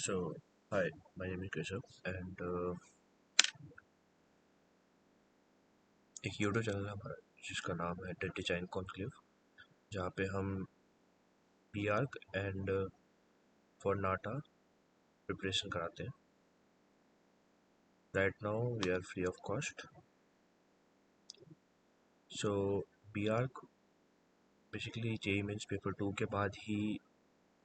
So, hi, my name is Keshav and एक YouTube channel है हमारा जिसका नाम है द डिजाइन कॉन्क्लेव, जहाँ पे हम P arch and for NATA preparation कराते हैं। Right now we are free of cost. So P arch basically JEE mains paper 2 के बाद ही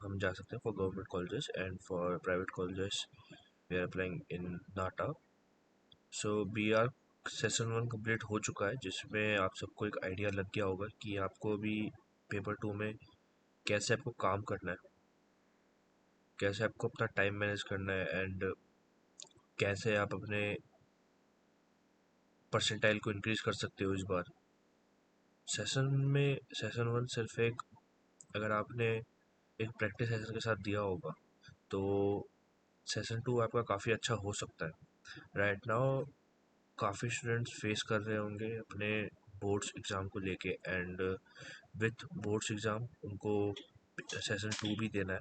हम जा सकते हैं for government colleges and for private colleges we are applying in NATA. So B arch session 1 complete हो चुका है, जिसमें आप सबको एक आइडिया लग गया होगा कि आपको अभी पेपर 2 में कैसे आपको काम करना है, कैसे आपको अपना टाइम मैनेज करना है एंड कैसे आप अपने परसेंटाइल को इंक्रीज कर सकते हो इस बार। सेशन वन सिर्फ एक, अगर आपने एक प्रैक्टिस सेशन के साथ दिया होगा तो सेशन टू आपका काफ़ी अच्छा हो सकता है। राइट नाउ काफ़ी स्टूडेंट्स फेस कर रहे होंगे अपने बोर्ड्स एग्ज़ाम को लेके एंड विथ बोर्ड्स एग्ज़ाम उनको सेशन टू भी देना है।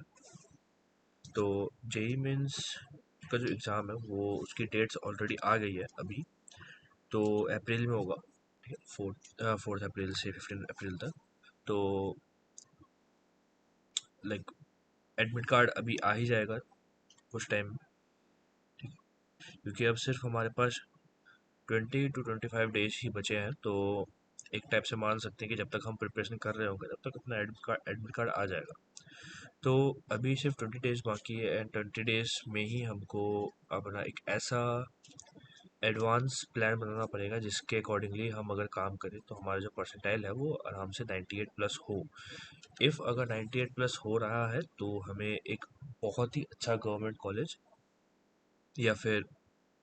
तो जेई मीन्स का जो एग्ज़ाम है वो उसकी डेट्स ऑलरेडी आ गई है अभी, तो अप्रैल में होगा। ठीक है, फोर्थ अप्रैल से 15 अप्रैल तक। तो लाइक एडमिट कार्ड अभी आ ही जाएगा कुछ टाइम में, क्योंकि अब सिर्फ हमारे पास 20 to 25 डेज ही बचे हैं। तो एक टाइप से मान सकते हैं कि जब तक हम प्रिपरेशन कर रहे होंगे तब तक अपना एडमिट कार्ड आ जाएगा। तो अभी सिर्फ 20 डेज बाकी है एंड 20 डेज में ही हमको अपना एक ऐसा एडवांस प्लान बनाना पड़ेगा जिसके अकॉर्डिंगली हम अगर काम करें तो हमारा जो परसेंटाइल है वो आराम से 98 प्लस हो। इफ़ अगर 98 प्लस हो रहा है तो हमें एक बहुत ही अच्छा गवर्नमेंट कॉलेज या फिर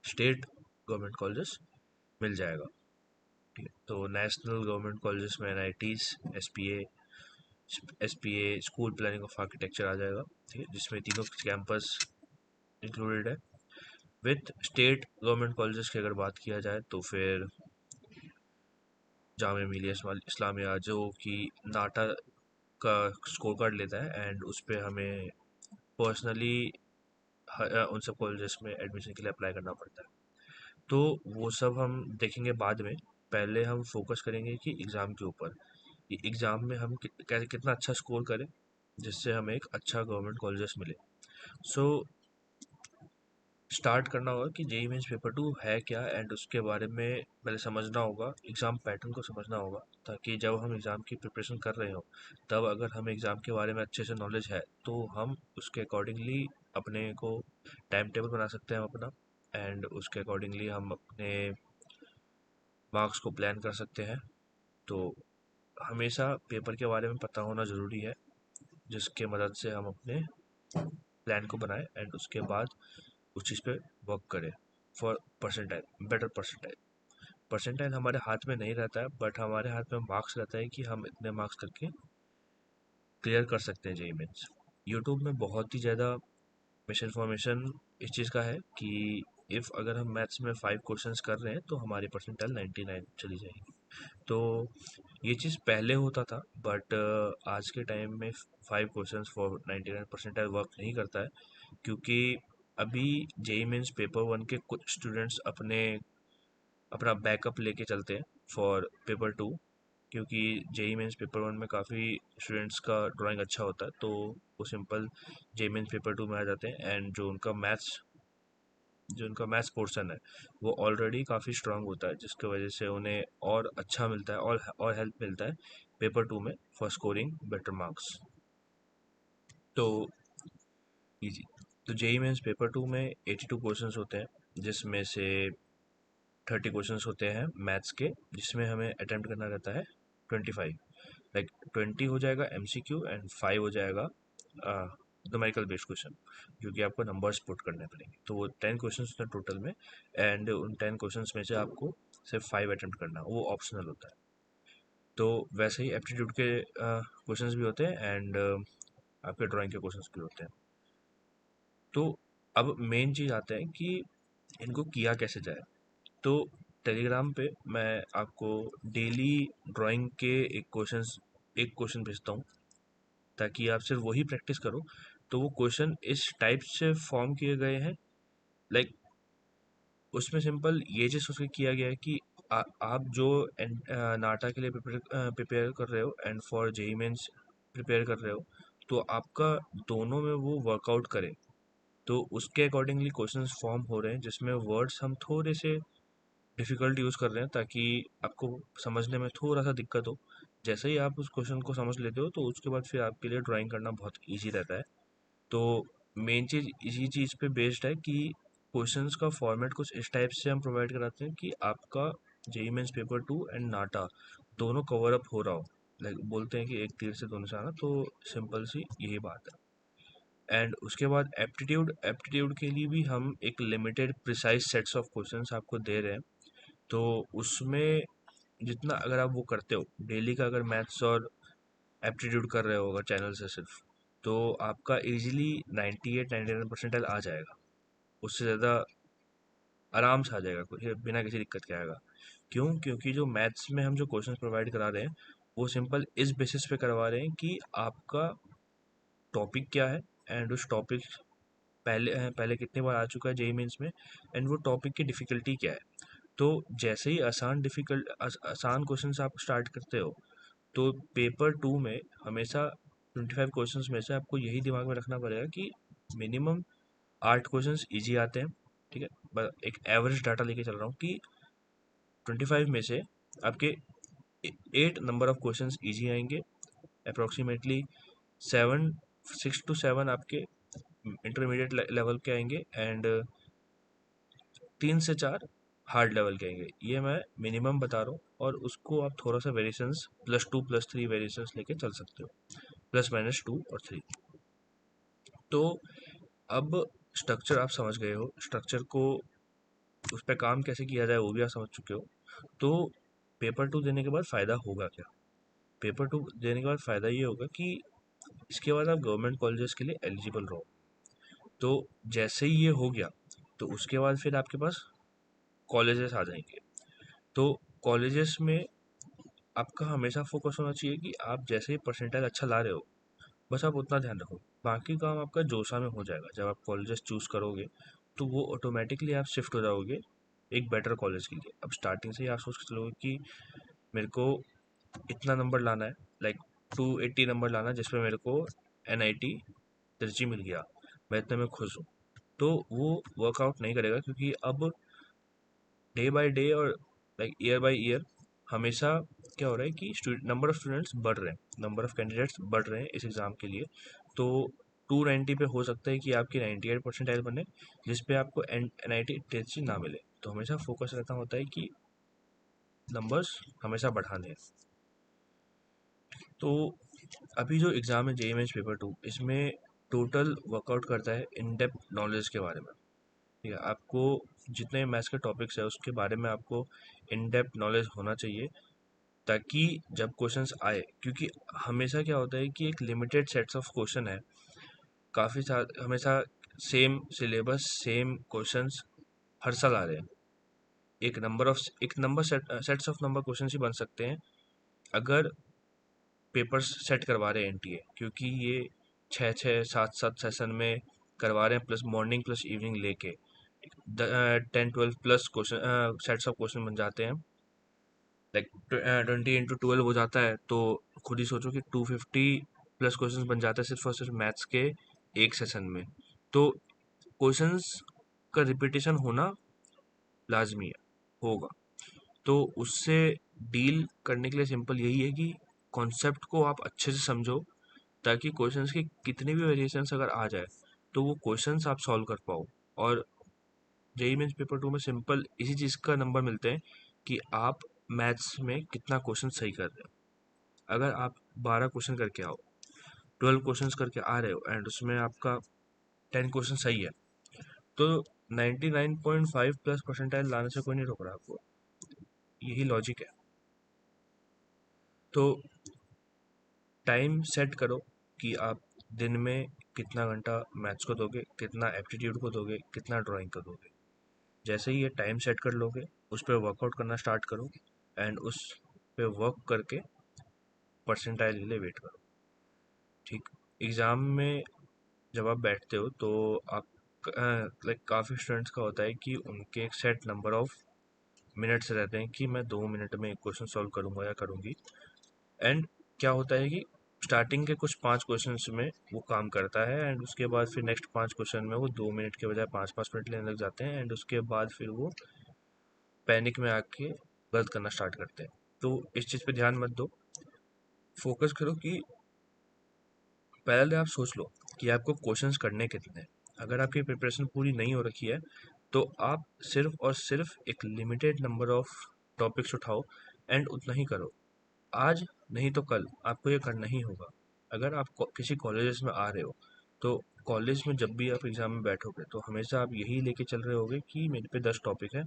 स्टेट गवर्नमेंट कॉलेज मिल जाएगा। ठीक है, तो नेशनल गवर्नमेंट कॉलेजेस में NITs, SPA school planning of architecture आ जाएगा। ठीक है, जिसमें तीनों कैंपस इंक्लूडेड है। विथ स्टेट गवर्नमेंट कॉलेजेस की अगर बात किया जाए तो फिर जामिया मिलिया इस्लामिया, जो कि नाटा का स्कोर कार्ड लेता है एंड उस पर हमें पर्सनली उन सब कॉलेजेस में एडमिशन के लिए अप्लाई करना पड़ता है। तो वो सब हम देखेंगे बाद में। पहले हम फोकस करेंगे कि एग्ज़ाम के ऊपर, कि एग्ज़ाम में हम कितना अच्छा स्कोर करें जिससे हमें एक अच्छा गवर्नमेंट कॉलेजेस मिले। सो स्टार्ट करना होगा कि जेई मेंस पेपर 2 है क्या एंड उसके बारे में पहले समझना होगा, एग्ज़ाम पैटर्न को समझना होगा, ताकि जब हम एग्ज़ाम की प्रिपरेशन कर रहे हो तब अगर हमें एग्ज़ाम के बारे में अच्छे से नॉलेज है तो हम उसके अकॉर्डिंगली अपने को टाइम टेबल बना सकते हैं अपना, एंड उसके अकॉर्डिंगली हम अपने मार्क्स को प्लान कर सकते हैं। तो हमेशा पेपर के बारे में पता होना ज़रूरी है, जिसके मदद से हम अपने प्लान को बनाएं एंड उसके बाद उस चीज़ पे वर्क करें for percentile, better percentile. Percentile हमारे हाथ में नहीं रहता है, बट हमारे हाथ में मार्क्स रहता है कि हम इतने मार्क्स करके क्लियर कर सकते हैं जेईई मेंस। यूट्यूब में बहुत ही ज़्यादा मिस इन्फॉर्मेशन इस चीज़ का है कि इफ़ अगर हम मैथ्स में 5 क्वेश्चंस कर रहे हैं तो हमारी परसेंटाइल 99 चली जाएगी। तो ये चीज़ पहले होता था, बट आज के टाइम में 5 क्वेश्चंस फॉर 99 परसेंटाइल वर्क नहीं करता है, क्योंकि अभी जेईई मेंस पेपर 1 के कुछ स्टूडेंट्स अपना बैकअप लेके चलते हैं फॉर पेपर 2, क्योंकि जेईई मेंस पेपर 1 में काफ़ी स्टूडेंट्स का ड्राइंग अच्छा होता है, तो वो सिंपल जेईई मेंस पेपर 2 में आ जाते हैं एंड जो उनका मैथ्स पोर्शन है वो ऑलरेडी काफ़ी स्ट्रांग होता है, जिसकी वजह से उन्हें और अच्छा मिलता है और हेल्प मिलता है पेपर 2 में फॉर स्कोरिंग बेटर मार्क्स। तो इजी, तो जेईई मेंस पेपर 2 में 82 क्वेश्चंस होते हैं, जिसमें से 30 क्वेश्चंस होते हैं मैथ्स के, जिसमें हमें अटेम्प्ट करना रहता है 25। लाइक 20 हो जाएगा एमसीक्यू एंड 5 हो जाएगा न्यूमेरिकल बेस्ड क्वेश्चन, जो कि आपको नंबर्स पुट करने पड़ेंगे। तो वो 10 क्वेश्चन होते हैं टोटल में, एंड उन 10 क्वेश्चन में से आपको सिर्फ 5 अटेम्प्ट करना, वो ऑप्शनल होता है। तो वैसे ही एप्टीट्यूड के क्वेश्चंस भी होते हैं एंड आपके ड्राइंग के क्वेश्चंस भी होते हैं। तो अब मेन चीज़ आता है कि इनको किया कैसे जाए। तो टेलीग्राम पे मैं आपको डेली ड्राइंग के एक क्वेश्चन भेजता हूँ, ताकि आप सिर्फ वही प्रैक्टिस करो, तो वो क्वेश्चन इस टाइप से फॉर्म किए गए हैं, लाइक उसमें सिंपल ये चीज़ उसके किया गया है कि आप जो नाटा के लिए प्रिपेयर कर रहे हो and for JEE mains prepare कर रहे हो, तो आपका दोनों में वो वर्कआउट करे। तो उसके अकॉर्डिंगली क्वेश्चंस फॉर्म हो रहे हैं जिसमें वर्ड्स हम थोड़े से डिफ़िकल्ट यूज़ कर रहे हैं ताकि आपको समझने में थोड़ा सा दिक्कत हो। जैसे ही आप उस क्वेश्चन को समझ लेते हो तो उसके बाद फिर आपके लिए ड्राइंग करना बहुत ईजी रहता है। तो मेन चीज़ इसी चीज़ पे बेस्ड है कि क्वेश्चंस का फॉर्मेट कुछ इस टाइप से हम प्रोवाइड कराते हैं कि आपका जेई मेंस पेपर 2 एंड नाटा दोनों कवर अप हो रहा हो। लाइक बोलते हैं कि एक तीर से दो निशाना, तो सिंपल सी यही बात है। एंड उसके बाद एप्टीट्यूड एप्टीट्यूड के लिए भी हम एक limited precise sets of questions आपको दे रहे हैं। तो उसमें जितना अगर आप वो करते हो डेली का, अगर मैथ्स और एप्टीट्यूड कर रहे हो अगर चैनल से सिर्फ, तो आपका इजीली 98-99 परसेंटाइल आ जाएगा। उससे ज़्यादा आराम से आ जाएगा, कुछ बिना किसी दिक्कत के आएगा। क्यों? क्योंकि जो मैथ्स में हम जो क्वेश्चन प्रोवाइड करा रहे हैं वो सिंपल इस बेसिस पे करवा रहे हैं कि आपका टॉपिक क्या है एंड उस टॉपिक पहले कितने बार आ चुका है जेई मेंस में, एंड वो टॉपिक की डिफ़िकल्टी क्या है। तो जैसे ही आसान क्वेश्चन आप स्टार्ट करते हो, तो पेपर 2 में हमेशा 25 क्वेश्चंस में से आपको यही दिमाग में रखना पड़ेगा कि मिनिमम 8 क्वेश्चंस इजी आते हैं। ठीक है, एक एवरेज डाटा लेके चल रहा हूँ कि 25 में से आपके 8 नंबर ऑफ क्वेश्चंस इजी आएंगे, अप्रोक्सीमेटली 6 to 7 आपके इंटरमीडिएट लेवल के आएंगे, एंड 3 से 4 हार्ड लेवल के आएंगे। ये मैं मिनिमम बता रहा हूँ, और उसको आप थोड़ा सा वेरिएशंस +2 +3 वेरिएशंस लेके चल सकते हो, ±2 और 3। तो अब स्ट्रक्चर आप समझ गए हो, स्ट्रक्चर को उस पर काम कैसे किया जाए वो भी आप समझ चुके हो। तो पेपर 2 देने के बाद फ़ायदा होगा क्या? पेपर 2 देने के बाद फ़ायदा ये होगा कि इसके बाद आप गवर्नमेंट कॉलेजेस के लिए एलिजिबल रहो। तो जैसे ही ये हो गया, तो उसके बाद फिर आपके पास कॉलेजेस आ जाएंगे। तो कॉलेजेस में आपका हमेशा फोकस होना चाहिए कि आप जैसे ही परसेंटाइल अच्छा ला रहे हो, बस आप उतना ध्यान रखो, बाकी काम आपका जोशा में हो जाएगा। जब आप कॉलेजेस चूज़ करोगे तो वो ऑटोमेटिकली आप शिफ्ट हो जाओगे एक बेटर कॉलेज के लिए। अब स्टार्टिंग से ही आप सोच के चलोगे कि मेरे को इतना नंबर लाना है, लाइक 280 नंबर लाना है, जिसमें मेरे को NIT तिरची मिल गया, मैं इतने में खुश हूँ। तो वो वर्कआउट नहीं करेगा, क्योंकि अब डे बाय डे और लाइक ईयर बाय ईयर हमेशा क्या हो रहा है कि नंबर ऑफ स्टूडेंट्स बढ़ रहे हैं, नंबर ऑफ कैंडिडेट्स बढ़ रहे हैं इस एग्ज़ाम के लिए। तो 290 पे हो सकता है कि आपकी 98 परसेंटाइल बने, जिस पे आपको NIT टेस्ट ना मिले। तो हमेशा फोकस रहता होता है कि नंबर्स हमेशा बढ़ाने हैं। तो अभी जो एग्ज़ाम है जेईई मेंस पेपर 2, इसमें टोटल वर्कआउट करता है इन डेप्थ नॉलेज के बारे में। ठीक है, आपको जितने मैथ्स के टॉपिक्स है उसके बारे में आपको इन डेप्थ नॉलेज होना चाहिए, ताकि जब क्वेश्चंस आए, क्योंकि हमेशा क्या होता है कि एक लिमिटेड सेट्स ऑफ क्वेश्चन है, काफ़ी सारे हमेशा सेम सिलेबस सेम क्वेश्चंस हर साल आ रहे हैं। एक number sets of number questions ही बन सकते हैं अगर पेपर्स सेट करवा रहे हैं NTA, क्योंकि ये 6-6 7-7 सेशन में करवा रहे हैं, प्लस मॉर्निंग प्लस इवनिंग लेके 10-12 plus question sets of question बन जाते हैं। लाइक 20 × 12 हो जाता है, तो खुद ही सोचो कि 250 प्लस क्वेश्चंस बन जाते हैं सिर्फ और सिर्फ मैथ्स के एक सेशन में। तो क्वेश्चंस का रिपीटेशन होना लाजमी है, होगा। तो उससे डील करने के लिए सिंपल यही है कि कॉन्सेप्ट को आप अच्छे से समझो, ताकि क्वेश्चंस के कितने भी वेरिएशंस अगर आ जाए तो वो क्वेश्चंस आप सॉल्व कर पाओ। और जेईई मेंस पेपर 2 में सिंपल इसी चीज़ का नंबर मिलते हैं कि आप मैथ्स में कितना क्वेश्चन सही कर रहे हो। अगर आप 12 क्वेश्चन करके आओ, 12 क्वेश्चन करके आ रहे हो एंड उसमें आपका 10 क्वेश्चन सही है, तो 99.5 प्लस परसेंटाइल लाने से कोई नहीं रोक रहा आपको। यही लॉजिक है। तो टाइम सेट करो कि आप दिन में कितना घंटा मैथ्स को दोगे, कितना एप्टीट्यूड को दोगे, कितना ड्राइंग को दोगे। जैसे ही ये टाइम सेट कर लोगे, उस पर वर्कआउट करना स्टार्ट करो, एंड उस पे वर्क करके परसेंटाइल के लिए वेट करो। ठीक, एग्ज़ाम में जब आप बैठते हो तो आप लाइक काफ़ी स्टूडेंट्स का होता है कि उनके एक सेट नंबर ऑफ मिनट्स रहते हैं कि मैं 2 मिनट में एक क्वेश्चन सॉल्व करूंगा या करूंगी। एंड क्या होता है कि स्टार्टिंग के कुछ 5 क्वेश्चंस में वो काम करता है एंड उसके बाद फिर नेक्स्ट 5 क्वेश्चन में वो 2 मिनट के बजाय 5-5 मिनट लेने लग जाते हैं एंड उसके बाद फिर वो पैनिक में आके गलत करना स्टार्ट करते हैं। तो इस चीज़ पे ध्यान मत दो, फोकस करो कि पहले आप सोच लो कि आपको क्वेश्चंस करने कितने हैं। अगर आपकी प्रिपरेशन पूरी नहीं हो रखी है तो आप सिर्फ और सिर्फ एक लिमिटेड नंबर ऑफ टॉपिक्स उठाओ एंड उतना ही करो। आज नहीं तो कल आपको ये करना ही होगा। अगर आप किसी कॉलेजेस में आ रहे हो तो कॉलेज में जब भी आप एग्जाम में बैठोगे तो हमेशा आप यही लेके चल रहे होगे कि मेरे पे 10 टॉपिक है,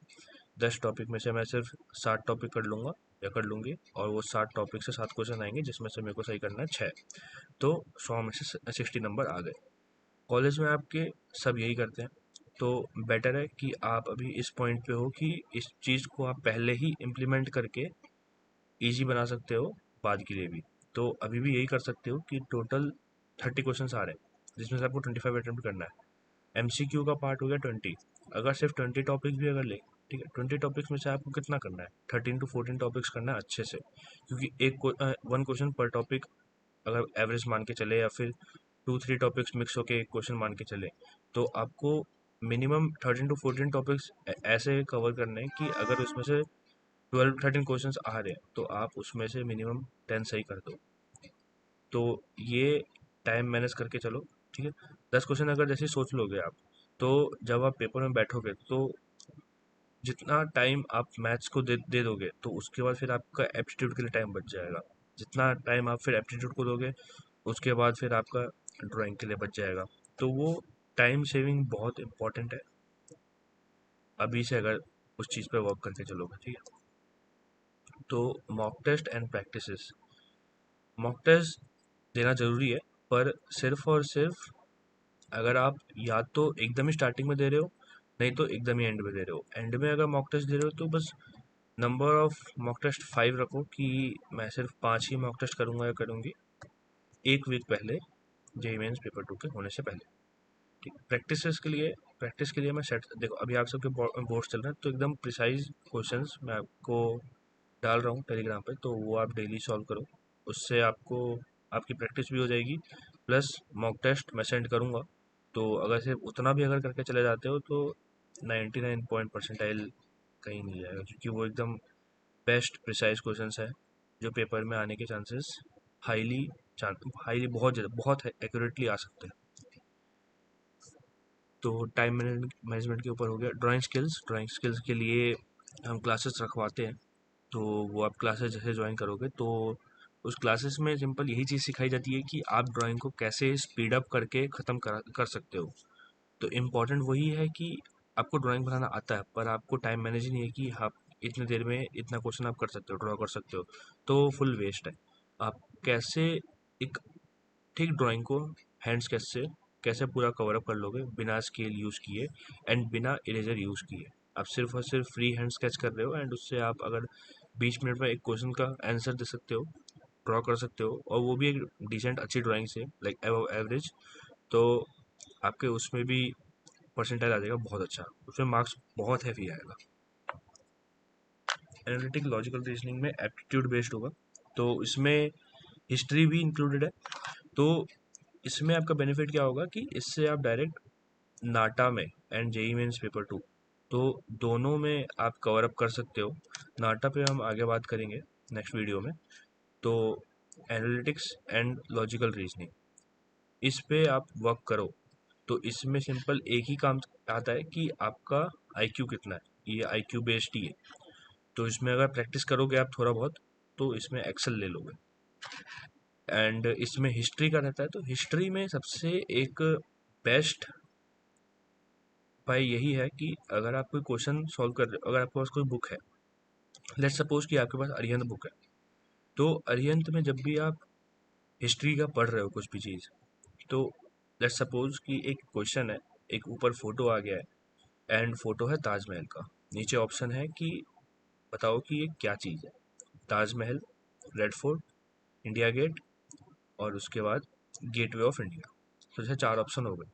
10 टॉपिक में से मैं सिर्फ 7 टॉपिक कर लूँगा या कर लूँगी और वो 7 टॉपिक से 7 क्वेश्चन आएंगे जिसमें से मेरे को सही करना है 6। तो 100 में से 60 नंबर आ गए। कॉलेज में आपके सब यही करते हैं। तो बेटर है कि आप अभी इस पॉइंट पे हो कि इस चीज़ को आप पहले ही इम्प्लीमेंट करके ईजी बना सकते हो बाद के लिए भी। तो अभी भी यही कर सकते हो कि टोटल 30 क्वेश्चन आ रहे हैं जिसमें से आपको 25 अटेम्प्ट करना है। एमसीक्यू का पार्ट हो गया 20। अगर सिर्फ 20 टॉपिक्स भी अगर ले, ठीक है, 20 टॉपिक्स में से आपको कितना करना है, 13 to 14 टॉपिक्स करना है अच्छे से। क्योंकि एक 1 क्वेश्चन पर टॉपिक अगर एवरेज मान के चले या फिर 2-3 टॉपिक्स मिक्स होके एक क्वेश्चन मान के चले तो आपको मिनिमम 13 to 14 टॉपिक्स ऐसे कवर करने हैं कि अगर उसमें से 12-13 क्वेश्चंस आ रहे हैं तो आप उसमें से मिनिमम 10 सही कर दो। तो ये टाइम मैनेज करके चलो, ठीक है। 10 क्वेश्चन अगर जैसे सोच लोगे आप तो जब आप पेपर में बैठोगे तो जितना टाइम आप मैथ्स को दे दोगे तो उसके बाद फिर आपका एप्टीट्यूड के लिए टाइम बच जाएगा। जितना टाइम आप फिर एप्टीट्यूड को दोगे उसके बाद फिर आपका ड्राइंग के लिए बच जाएगा। तो वो टाइम सेविंग बहुत इंपॉर्टेंट है अभी से अगर उस चीज़ पे वर्क करके चलोगे, ठीक है। तो mock test and practices, mock test देना ज़रूरी है पर सिर्फ और सिर्फ अगर आप या तो एकदम ही स्टार्टिंग में दे रहे हो नहीं तो एकदम ही एंड में दे रहे हो। एंड में अगर मॉक टेस्ट दे रहे हो तो बस नंबर ऑफ मॉक टेस्ट 5 रखो कि मैं सिर्फ 5 ही मॉक टेस्ट करूंगा या करूंगी एक वीक पहले जेई मेंस पेपर 2 के होने से पहले। ठीक, प्रैक्टिस के लिए मैं सेट देखो अभी आप सबके बोर्ड्स चल रहे हैं तो एकदम प्रिसाइज क्वेश्चंस मैं आपको डाल रहा हूँ टेलीग्राम पे, तो वो आप डेली सॉल्व करो। उससे आपको आपकी प्रैक्टिस भी हो जाएगी प्लस मॉक टेस्ट मैं सेंड करूँगा। तो अगर सिर्फ उतना भी अगर करके चले जाते हो तो 99 पॉइंट परसेंटाइल कहीं नहीं जाएगा क्योंकि वो एकदम बेस्ट प्रिसाइज क्वेश्चंस है जो पेपर में आने के चांसेस हाईली हाईली बहुत ज़्यादा बहुत एक्यूरेटली आ सकते हैं। तो टाइम मैनेजमेंट के ऊपर हो गया। ड्राइंग स्किल्स के लिए हम क्लासेस रखवाते हैं। तो वो आप क्लासेस जैसे ज्वाइन करोगे तो उस क्लासेस में सिंपल यही चीज़ सिखाई जाती है कि आप ड्राइंग को कैसे स्पीड अप करके ख़त्म कर सकते हो। तो इम्पॉर्टेंट वही है कि आपको ड्राइंग बनाना आता है पर आपको टाइम मैनेज ही नहीं है कि आप इतने देर में इतना क्वेश्चन आप कर सकते हो, ड्रॉ कर सकते हो। तो फुल वेस्ट है। आप कैसे एक ठीक ड्राइंग को हैंड स्केच से कैसे पूरा कवर अप कर लोगे बिना स्केल यूज़ किए एंड बिना इरेजर यूज़ किए। आप सिर्फ और सिर्फ फ्री हैंड स्केच कर रहे हो एंड उससे आप अगर 20 मिनट में एक क्वेश्चन का आंसर दे सकते हो, ड्रॉ कर सकते हो और वो भी एक डिसेंट अच्छी ड्राइंग से लाइक एबव एवरेज, तो आपके उसमें भी परसेंटाइल आ जाएगा बहुत अच्छा, उसमें मार्क्स बहुत हैवी आएगा। एनालिटिक लॉजिकल रीजनिंग में एप्टीट्यूड बेस्ड होगा तो इसमें हिस्ट्री भी इंक्लूडेड है। तो इसमें आपका बेनिफिट क्या होगा कि इससे आप डायरेक्ट नाटा में एंड जेई मेंस पेपर 2 तो दोनों में आप कवर अप कर सकते हो। नाटा पे हम आगे बात करेंगे नेक्स्ट वीडियो में। तो एनालिटिक्स एंड लॉजिकल रीजनिंग इस पे आप वर्क करो तो इसमें सिंपल एक ही काम आता है कि आपका आईक्यू कितना है, ये आईक्यू बेस्ड ही है। तो इसमें अगर प्रैक्टिस करोगे आप थोड़ा बहुत तो इसमें एक्सेल ले लोगे। एंड इसमें हिस्ट्री का रहता है तो हिस्ट्री में सबसे एक बेस्ट उपाय यही है कि अगर आप कोई क्वेश्चन सॉल्व कर रहे हो, अगर आपके पास कोई बुक है, लेट्स सपोज कि आपके पास अरिहंत बुक है, तो अरिहंत में जब भी आप हिस्ट्री का पढ़ रहे हो कुछ भी चीज़, तो लेट्स सपोज कि एक क्वेश्चन है, एक ऊपर फोटो आ गया है एंड फोटो है ताजमहल का, नीचे ऑप्शन है कि बताओ कि ये क्या चीज़ है, Taj Mahal, Red Fort, India Gate और उसके बाद गेटवे ऑफ इंडिया। तो जैसे 4 ऑप्शन हो गए।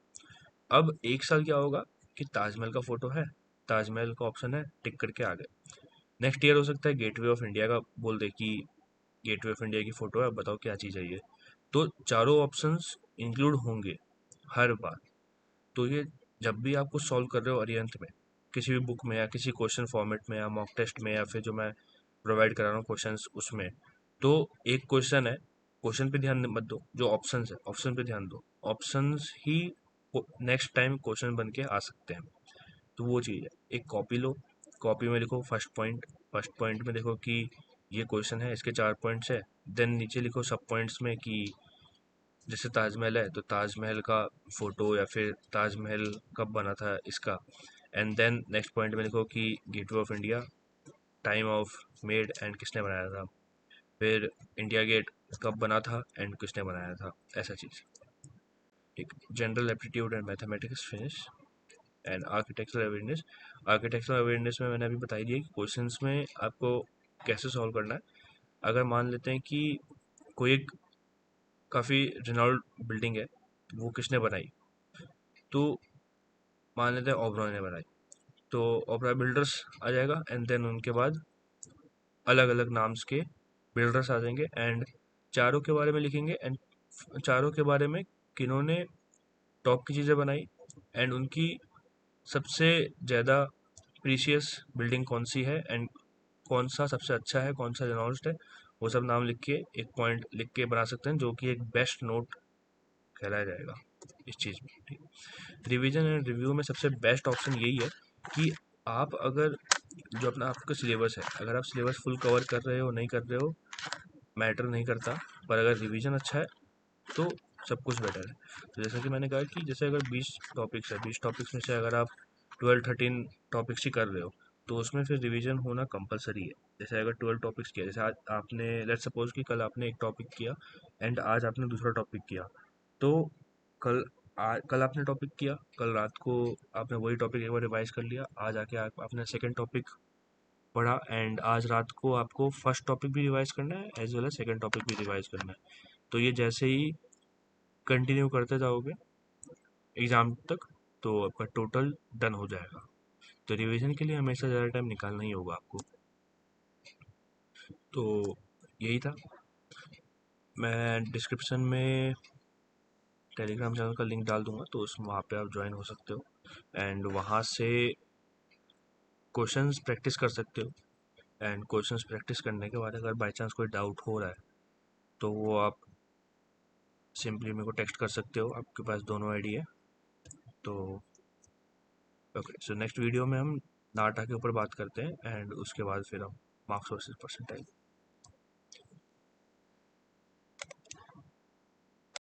अब 1 साल क्या होगा कि ताजमहल का फोटो है, ताजमहल का ऑप्शन है, टिक करके आ गए। नेक्स्ट ईयर हो सकता है गेटवे ऑफ इंडिया का बोल दे कि गेटवे ऑफ इंडिया की फोटो है, बताओ क्या चीज़ है ये। तो चारों ऑप्शंस इंक्लूड होंगे हर बार। तो ये जब भी आप कुछ सॉल्व कर रहे हो अरिहंत में, किसी भी बुक में या किसी क्वेश्चन फॉर्मेट में या मॉक टेस्ट में या फिर जो मैं प्रोवाइड करा रहा हूँ क्वेश्चंस उसमें, तो एक क्वेश्चन है, क्वेश्चन पे ध्यान मत दो, जो ऑप्शंस है ऑप्शन पे ध्यान दो। ऑप्शंस ही नेक्स्ट टाइम क्वेश्चन बन के आ सकते हैं। तो वो चीज़ है। एक कॉपी लो, कॉपी में लिखो फर्स्ट पॉइंट, फर्स्ट पॉइंट में देखो कि ये क्वेश्चन है, इसके 4 पॉइंट्स है। देन नीचे लिखो सब पॉइंट्स में कि जैसे ताजमहल है तो ताजमहल का फोटो या फिर ताजमहल कब बना था इसका। एंड देन नेक्स्ट पॉइंट में लिखो कि gateway of India, time of made and किसने बनाया था। फिर इंडिया गेट कब बना था एंड किसने बनाया था, ऐसा चीज़। ठीक। General aptitude and mathematics finish. And architectural awareness. Architectural awareness में मैंने अभी बताई दिया कि क्वेश्चंस में आपको कैसे सॉल्व करना है। अगर मान लेते हैं कि कोई एक काफ़ी रिनाउल्ड बिल्डिंग है, वो किसने बनाई, तो मान लेते हैं ओबरॉय ने बनाई, तो ओबरॉय बिल्डर्स आ जाएगा। एंड देन उनके बाद अलग अलग नाम्स के बिल्डर्स आ जाएंगे एंड चारों के बारे में लिखेंगे। एंड चारों के बारे में किन्होंने टॉप की चीज़ें बनाई एंड उनकी सबसे ज़्यादा प्रीशियस बिल्डिंग कौन सी है एंड कौन सा सबसे अच्छा है, कौन सा रिनाउंस्ड है, वो सब नाम लिख के एक पॉइंट लिख के बना सकते हैं, जो कि एक बेस्ट नोट कहलाया जाएगा इस चीज़ में। ठीक। रिवीजन एंड रिव्यू में सबसे बेस्ट ऑप्शन यही है कि आप अगर जो अपना आपका सिलेबस है, अगर आप सिलेबस फुल कवर कर रहे हो नहीं कर रहे हो मैटर नहीं करता, पर अगर रिवीजन अच्छा है तो सब कुछ बेटर है। तो जैसा कि मैंने कहा कि जैसे अगर 20 टॉपिक्स है, 20 टॉपिक्स में से अगर आप 12-13 टॉपिक्स ही कर रहे हो, तो उसमें फिर रिवीजन होना कंपलसरी है। जैसे अगर 12 टॉपिक्स किया, जैसे आज आपने लेट्स सपोज कि कल आपने एक टॉपिक किया एंड आज आपने दूसरा टॉपिक किया, तो कल कल आपने टॉपिक किया, कल रात को आपने वही टॉपिक एक बार रिवाइज कर लिया, आज आके आपने सेकेंड टॉपिक पढ़ा एंड आज रात को आपको फर्स्ट टॉपिक भी रिवाइज करना है as well as second topic भी रिवाइज करना है। तो ये जैसे ही कंटिन्यू करते जाओगे एग्ज़ाम तक, तो आपका टोटल डन हो जाएगा। तो रिवीजन के लिए हमेशा ज़्यादा टाइम निकालना ही होगा आपको। तो यही था। मैं डिस्क्रिप्शन में टेलीग्राम चैनल का लिंक डाल दूंगा, तो उस वहाँ पे आप ज्वाइन हो सकते हो एंड वहाँ से क्वेश्चंस प्रैक्टिस कर सकते हो। एंड क्वेश्चंस प्रैक्टिस करने के बाद अगर बाई चांस कोई डाउट हो रहा है, तो वो आप सिंपली मेरे को टेक्स्ट कर सकते हो, आपके पास दोनों आईडी है। तो ओके, सो नेक्स्ट वीडियो में हम नाटा के ऊपर बात करते हैं एंड उसके बाद फिर हम मार्क्स वर्सेस परसेंटाइल